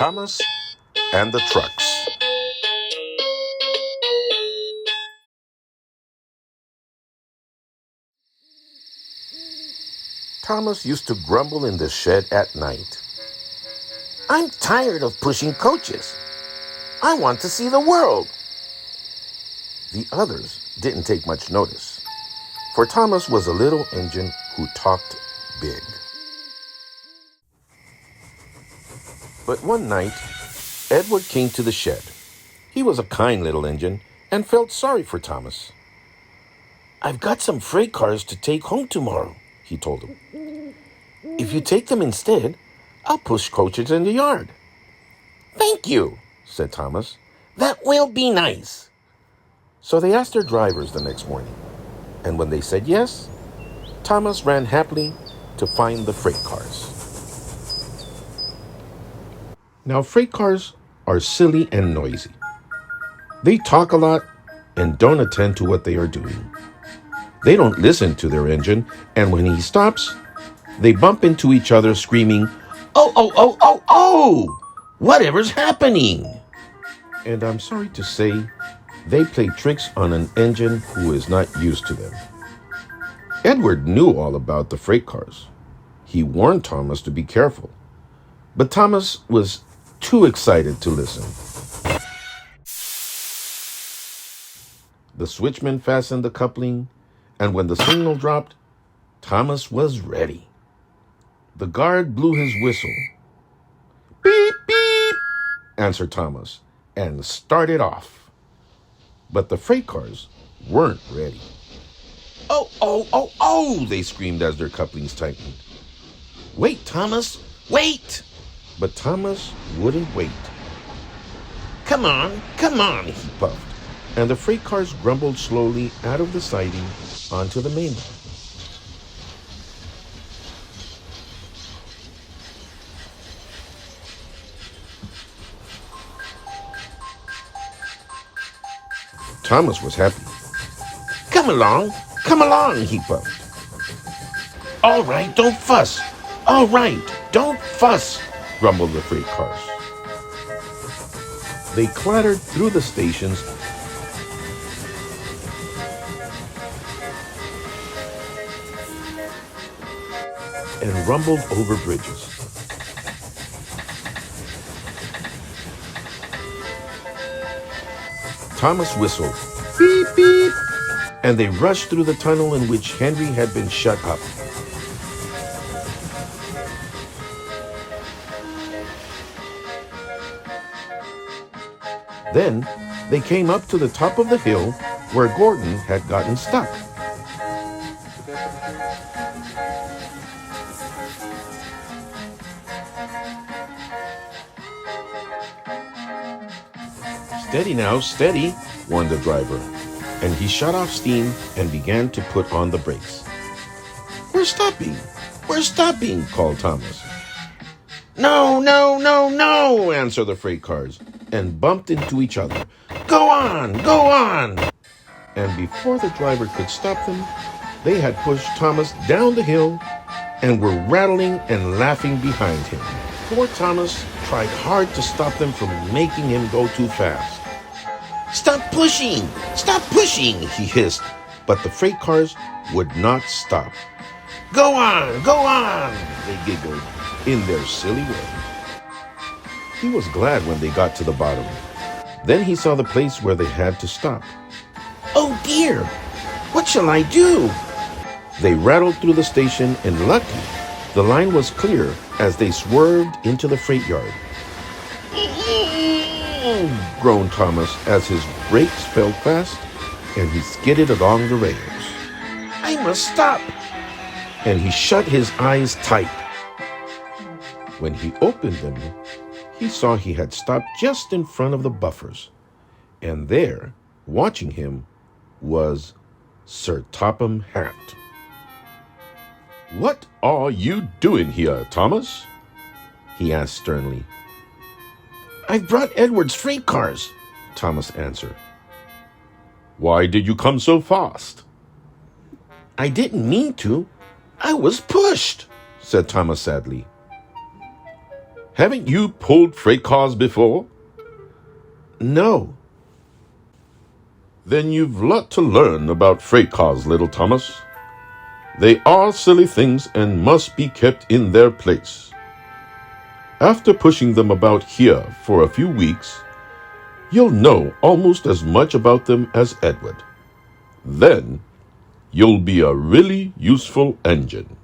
Thomas and the Trucks. Thomas used to grumble in the shed at night. "I'm tired of pushing coaches. I want to see the world." The others didn't take much notice, for Thomas was a little engine who talked big. But one night, Edward came to the shed. He was a kind little engine and felt sorry for Thomas. "I've got some freight cars to take home tomorrow," he told him. "If you take them instead, I'll push coaches in the yard." "Thank you," said Thomas. "That will be nice." So they asked their drivers the next morning, and when they said yes, Thomas ran happily to find the freight cars. Now, freight cars are silly and noisy. They talk a lot and don't attend to what they are doing. They don't listen to their engine, and when he stops, they bump into each other screaming, "Oh, oh, oh, oh, oh! Whatever's happening?" And I'm sorry to say, they play tricks on an engine who is not used to them. Edward knew all about the freight cars. He warned Thomas to be careful, but Thomas was too excited to listen. The switchman fastened the coupling, and when the signal dropped, Thomas was ready. The guard blew his whistle. "Beep, beep," answered Thomas, and started off. But the freight cars weren't ready. "Oh, oh, oh, oh," they screamed as their couplings tightened. "Wait, Thomas, wait!" But Thomas wouldn't wait. Come on," he puffed, and the freight cars grumbled slowly out of the siding onto the mainline. Thomas was happy. Come along," he puffed. All right, don't fuss. All right, don't fuss," grumbled the freight cars. They clattered through the stations and rumbled over bridges. Thomas whistled, "Beep, beep," and they rushed through the tunnel in which Henry had been shut up. Then they came up to the top of the hill where Gordon had gotten stuck. "Steady now, steady," warned the driver, and he shut off steam and began to put on the brakes. We're stopping, called Thomas. "No, no, no, no," answered the freight cars, and bumped into each other. Go on! And before the driver could stop them, they had pushed Thomas down the hill and were rattling and laughing behind him. Poor Thomas tried hard to stop them from making him go too fast. Stop pushing, he hissed, but the freight cars would not stop. Go on, they giggled in their silly way. He was glad when they got to the bottom. Then he saw the place where they had to stop. Oh dear, what shall I do? They rattled through the station, and lucky, the line was clear as they swerved into the freight yard. Groaned Thomas as his brakes fell fast and he skidded along the rails. I must stop! And he shut his eyes tight. When he opened them, he saw he had stopped just in front of the buffers, and there, watching him, was Sir Topham Hatt. What are you doing here, Thomas? He asked sternly. I've brought Edward's freight cars, Thomas answered. Why did you come so fast? I didn't mean to. I was pushed, said Thomas sadly. Haven't you pulled freight cars before? No. Then you've lot to learn about freight cars, little Thomas. They are silly things and must be kept in their place. After pushing them about here for a few weeks, you'll know almost as much about them as Edward. Then you'll be a really useful engine.